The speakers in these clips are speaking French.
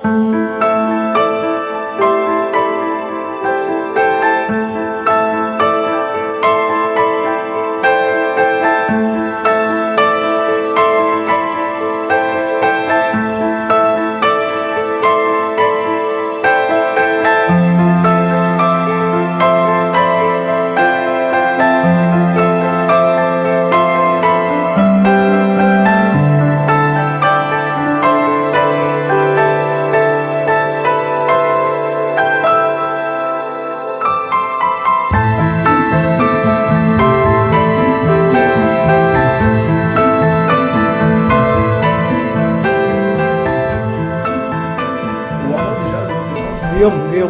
Guillaume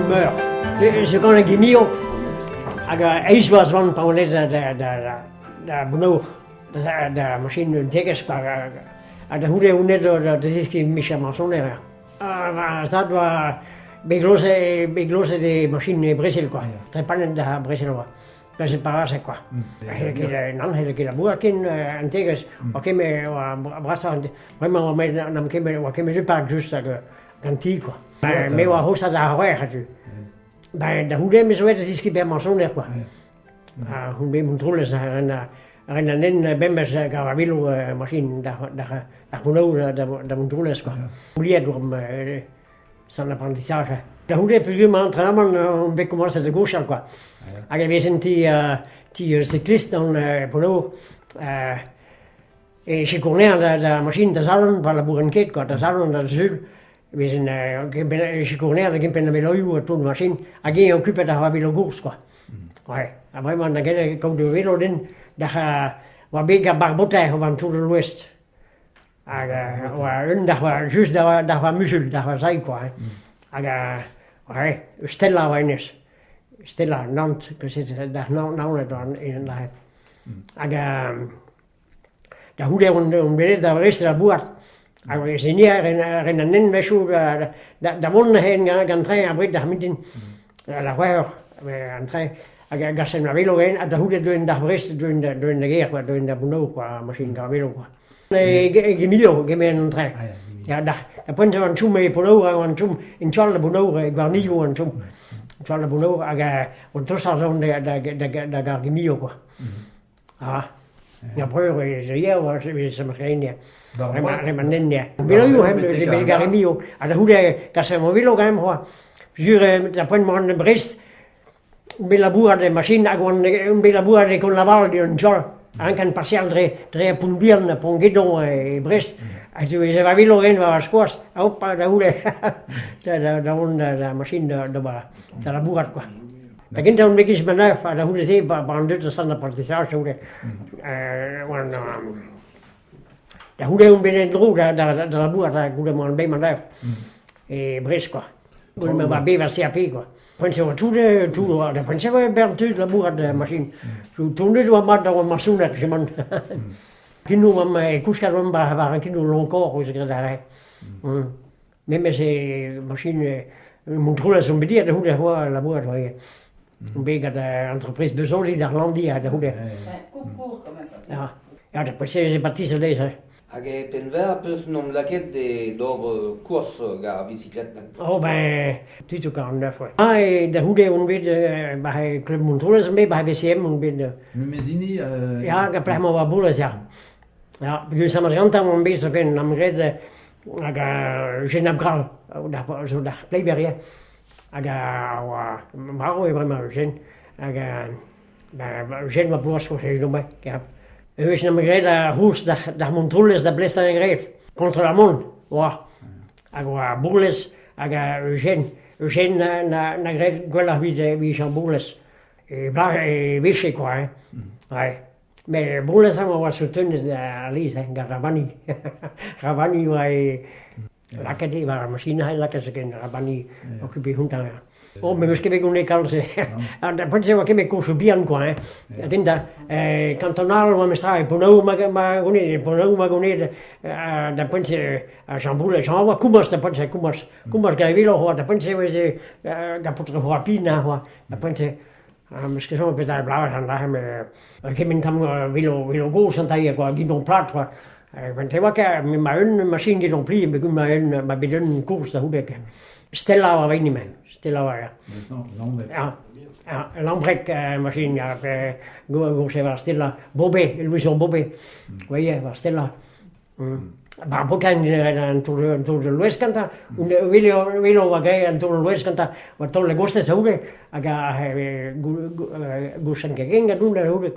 meurt. C'est quand le Guimio, hij was van de bonoor, de machine tekens, de hoe net dat is geen Michel Masson era. Dat was beglose de machine Brésil quoi, trepanen de Brésil quoi. Dat is parasse quoi. Dan hele keer boerkin en tekens, wat ken me brassa, vraiment maar dan ken me wat ken me pas juste ganti quoi. Mais wa hosta da hoer tu. Bij de hoe me zo het is geen Masson er quoi. Hoe ben controles en dan bembers garavilo machine da bonoor da controles quoi. Oublié door son apprentissage. De hoe heb je maar entraînement on veut commencer de gauche quoi. We zijn die cyclist dan bonoor et je connais la machine de salon par la bourrenquette quoi, de salon de zul. We zijn je connais de gimpen de velo toen machine. Again occupé de velo gauche quoi. Ouais, vraiment on a gagné comme de vélo din, daar was bijna barbotte van to the west. Daar was juist daar was muzel, daar was zij quoi. Ouais, Stella was Stella Nantes, que c'est daar nou dan in daar. Daar hoe on weet daar is daar boert. We zijn hier in een inwissel, daar wonen heen gaan trainen, après daar midden, la voiture, aan trainen. Als je naar velo heen, daar hoe doen daar brest doen de geer, doen de bonoor qua machine gaan velo qua. Gemilo, gemeen trainen. Ja, daar punten van zoom met bonoor, van zoom in Charles bonoor, ik was niet gewoon zoom. Charles bonoor, want toen staat zo'n de gemilo qua. Ah. Ja, breur is hier was ze maar geen ja. Maar nee. Velo hebben de garimio. Ada hoe de kasemo velo gaan hoor. Jure da point man de brest. Bella bua de machine agon un bella bua de con la val di un jol. Anche un parcial tre punbirne pon guidon e brest. Also ze va velo gaan was course. Hoppa da hoe de machine de la bua quoi. Dat kind dan beetje benaf, dat hoe de zee bij de stand apprentissage hoe de hoe de binnen droog daar de boer daar hoe de man bij benaf Brest quoi. Hoe me maar bij was CAP quoi. Pense wat toe de pense we bij de la boer de machine. Zo toen dus wat maar dan Masson dat je man. Kino maar kuskar waren kino longcorps hoe ze daar. Même ces machines montrent son bediener hoe de hoe la boer hoor. Een beetje de entreprise besoin die daar landi had hoe de. Ja, de politie is Baptiste lezer. Age penver person om laquette de door course gar bicyclette. Oh ben, tu kan daar voor. De hoe de on weet bij Club Montreux mee bij BCM on weet. Mezzini ja, ik heb maar wat boelen ja. Ja, je samen gaan dan een beetje kunnen nam red Genabral zo daar Playberry. Maar we maar zijn. Zijn wat bloos voor je doen ja. We zijn naar de hoes daar Montreux dat blijft dan greef. Contre la monde. Wa. Bourles Eugène na greef quella wie Jean Bourles. Wiche quoi. Ouais. Mais Bourles ça was soutenu de Alice Garavani. Garavani was lekker die waren machine heel lekker ze kunnen Rabani occupé junta. Oh, mais que vengo ne calze. Da pensavo che me coso bianco Dinda cantonale ma stai bono ma gone da pense a Jambule Jean Kumars da pense Kumars ga velo ho da pense we da potre ho pina ho da pense misschien zo met daar blauw gaan daar me ik heb in tam velo go santa qua gidon plat Men det var ikke med min maskine gik om plige, med bedømme kurs, der hudække. Stella var rigtig med. Stella var jeg. Det er snart Lambæk. Ja, Lambæk maskine, jeg var Stella. Bobé, Louis Bobé. Var Stella. Bara på kan han tog det løskanta, Vilo var gay, han tog det løskanta, var tog det godste til huge, jeg godsen kan gænge, du der huge.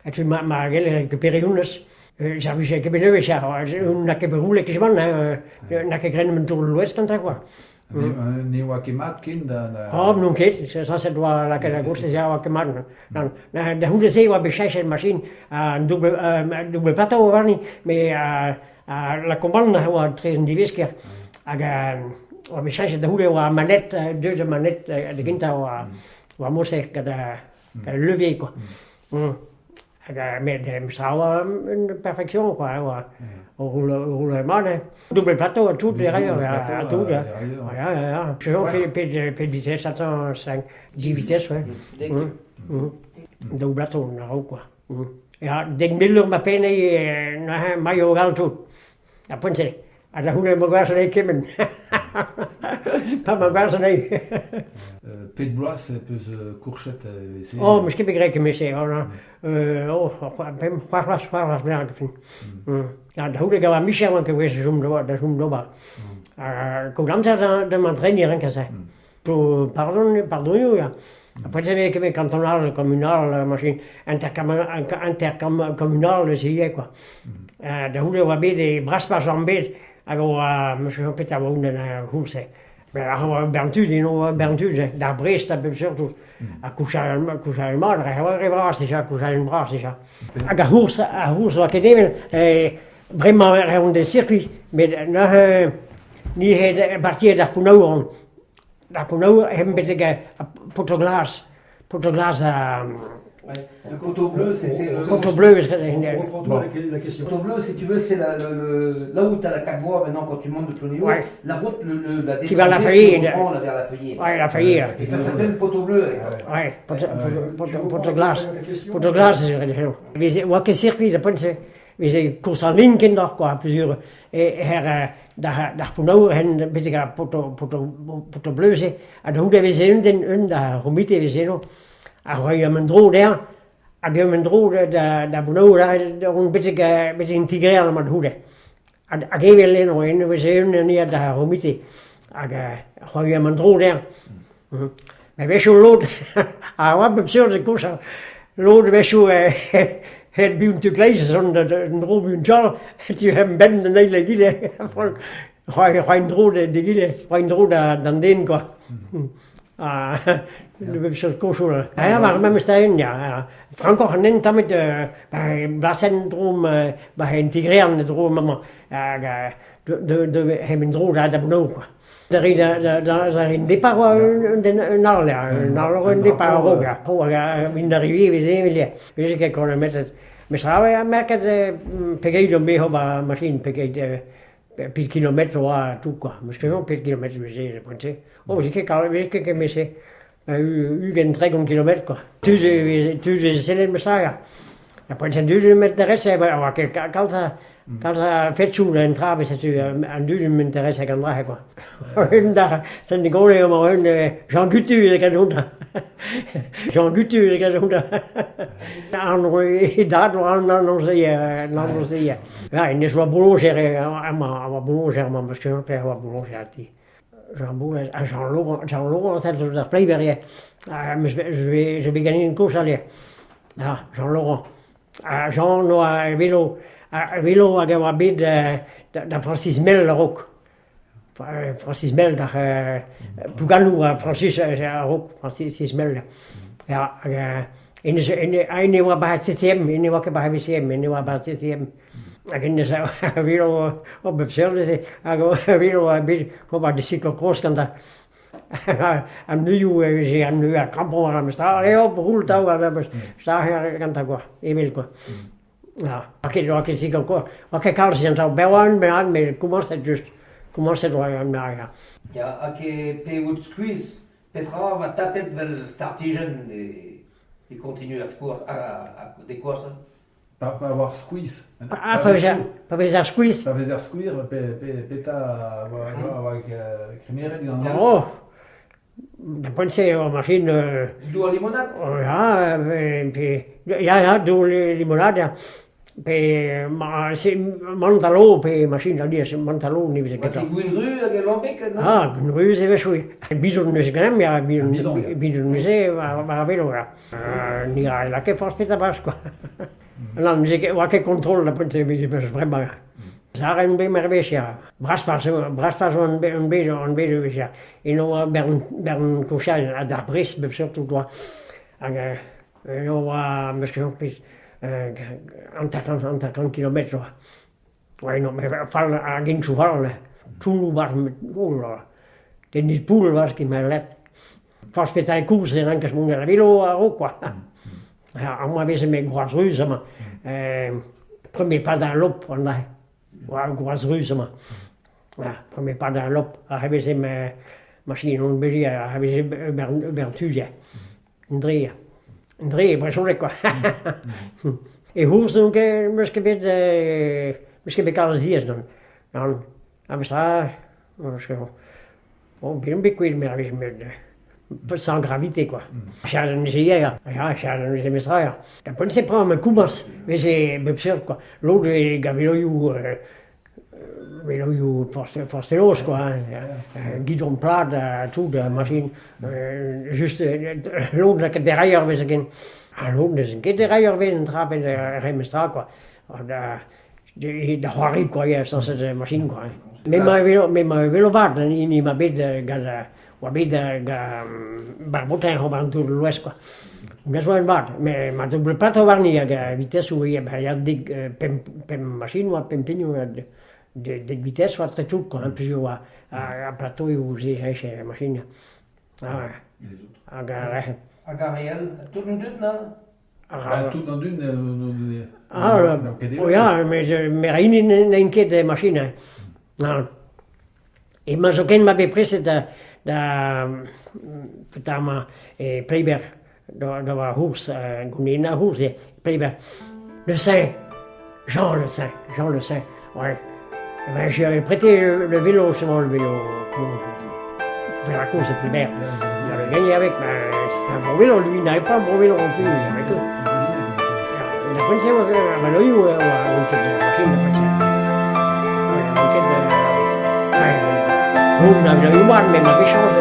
At vi må gælde periodes. Så hvis jeg kan beløbe sig, og hun kan berule ikke sådan, når kan grænne med tog det løskanta quoi. Ni var kemat kinder. Nu kan så sæt var la kan godste jeg var kemat. Da hun se var besæt en maskine, dubbel pato var ni med la comanda var tres divisker. Og besæt da hun var manet, deux manet, det gik var musik kan løbe quoi. Med strava en perfektion quoi og rulle meget. Double plateau og tout derrière à tout ja. Ja. Je fais vitesse attends 5 10 vitesse ouais. Double plateau na quoi. Ja, den billede med pæne i når mig jo alt tout. Jeg på se. At der hun må være sådan ikke men. Pas må være sådan ikke. Pet bras plus courgette ici. Måske begrænse med sig og far bliver det. Ja, der hun var Michel man kan være som det var. Comme ça de m'entraîner rien que ça. Pardon ja. Après ça avec mes cantonales, communales, machine intercommunales ici quoi. Der hun var bedre braspas en bed. Alors, monsieur Peter var under huset. Men han var Berntude, der Brest, der surtout. À coucher mal, han var revras déjà, coucher en bras déjà. Hus var kedemel, vraiment rond de circuit, mais ni het partie der Punauren. Der Punauren hebben betekent Portuglas. Le coteau bleu, c'est le. Coteau bleu, la question. Le coteau bleu, si tu veux, c'est là où tu as la Cabois maintenant quand tu montes de Plonéo. Ouais. La route, la Qui va la Feuillée. vers la Feuillée. Ouais, la Feuillée. Et ça s'appelle poteau bleu. Ouais, Portuglas, c'est vrai. Welke circuit, dat punt ze, we zijn koers aan linken qua plusieurs. Daar Punau hen beetje poto bleuze. En hoe we zijn in daar romite we zijn. En je mijn droog daar. En je mijn droog daar Punau daar een beetje integreren met hoe. En ik heb alleen nog in we zijn niet daar romite. En je mijn droog daar. Maar we zijn lood. Wat absurde koers. Lood we zijn het bij te klein zonder een droog bij een tjal. Je hebt ben de hele gile. Gewoon droog de gile. Gewoon droog dan den quoi. Du bist schon koschul. Ja, maar met staan ja. Franco genoemd damit bij Blasendroom bij integrerende droom maar de hebben droog daar benauw. Daar in départ een al départ ook ja. In de rivier we zijn weer. Dus ik kon met het met stralen merken de PG dan bij hebben machine PG 10 kilometer wa tout quoi. Misschien wel 10 kilometer we zijn pointe. Ik kijk met ze. U gaan 300 kilometer quoi. Tu zijn met saga. Ja, pointe met de rest hebben we quand fait tout en trabe c'est un deuxième m'intéresse kan dragen quoi. En daar zijn de goeie maar een Jean Gutu kan doen. Jean Gutu kan doen. En daar dan zie je. Ja, en is wat boulanger maar boulanger maar misschien pas wat boulanger die. Jean Laurent c'est de Playberry. Je vais gagner une course aller. Ja, Jean Laurent. Jean no vélo. Velo had wel bij de Francis Mel ook. Francis Mel, dat Puganou, Francis Mel. Ja, in de was bij het CCM, in de was bij het CCM, in de was bij het CCM. En dus Velo op hetzelfde, Velo bij de cyclocross kan dat. En nu zijn nu kampioen aan het staan, heel beroerd over, staan kan dat gewoon, Emil quoi. Ja, ok, c'est encore. Ok, Carl, c'est un bon, mais comment c'est droit là. Ja, ok, Paywood Squeeze, Petra va taper vers le startigen et continue à des courses. Pas avoir squeeze. Ah, pas besoin de squeeze. Pas besoin de squeeze, peta avec crémière de ganga. Oh, depois c'est une machine. Du a limonade? Ja, ja, du limonade. Pe Montalo, pe machine lì, Montalo, ne vede Ma che. ti guin rue a Gelombec, no? Ah, nu se ve sui. Bidon ne sgram ya bidon ne se va velora. Ni ai la che fa aspetta Pasqua. Non mi che wa che controlla poi te mi per vraiment. Zara un be mervesia. Braspas un be ja. E no bern cochal a da bris be surtout toi. Aga no wa monsieur pis an 50 km. Ouais, non, mais fall a ging zu fallen. Toen was met oorlog. Den die poel was ik in mijn let. Vast met hij koers en dan kan je naar de velo ook quoi. Ja, allemaal wezen met grosse reuze, maar. Premier pas dans l'op, on a. Ouais, grosse reuze, maar. Ja, premier pas dans l'op. Hebben ze mijn machine onbezig, hebben ze Bertusia. Een drieën, maar zo lekker. En hoe ze ook, misschien bij alles dies dan. Dan hebben ze daar, bien bequem avec sans gravité quoi. Ja, dan is ja, dan is het ja. Dan kon ze prendre koemers, we ze absurd quoi. L'autre gavilo forstelos quoi. Guidon plat, tout de machine, juste l'autre que derrière we ze gaan. L'autre is een keer derrière we een trap in de remestra quoi. De horie quoi, ja, sans cette machine quoi. Mais ma velo vart, ni ma bed gaza, wa bed ga barbotin roban tout l'ouest quoi. On a joué vart, mais ma double pas trovar ni ga vitesse où il y a des pem machine ou pem pignon de vitesse soit très tout quoi, un peu à plateau où j'ai chez machine. Ah. A Gariel, tout un dut, non? Tout dans une. Ja, mais rien in de machine. Nou, ik maar zo ken maar bij pressen da vertama Pleiber, daar was hoes, Gunina hoes, Pleiber. Le Saint, Jean le Saint, ouais. Ben, j'ai prêté le vélo, seulement le vélo, pour faire la course de Pleiber. Il avait gagné avec, mais c'était un bon vélo, lui, il n'avait pas un bon vélo non plus, il avait tout. La pensée, ma lui, ou un peu de machine, la pensée. Un peu de... Non, j'avais eu mal, mais ma méchance,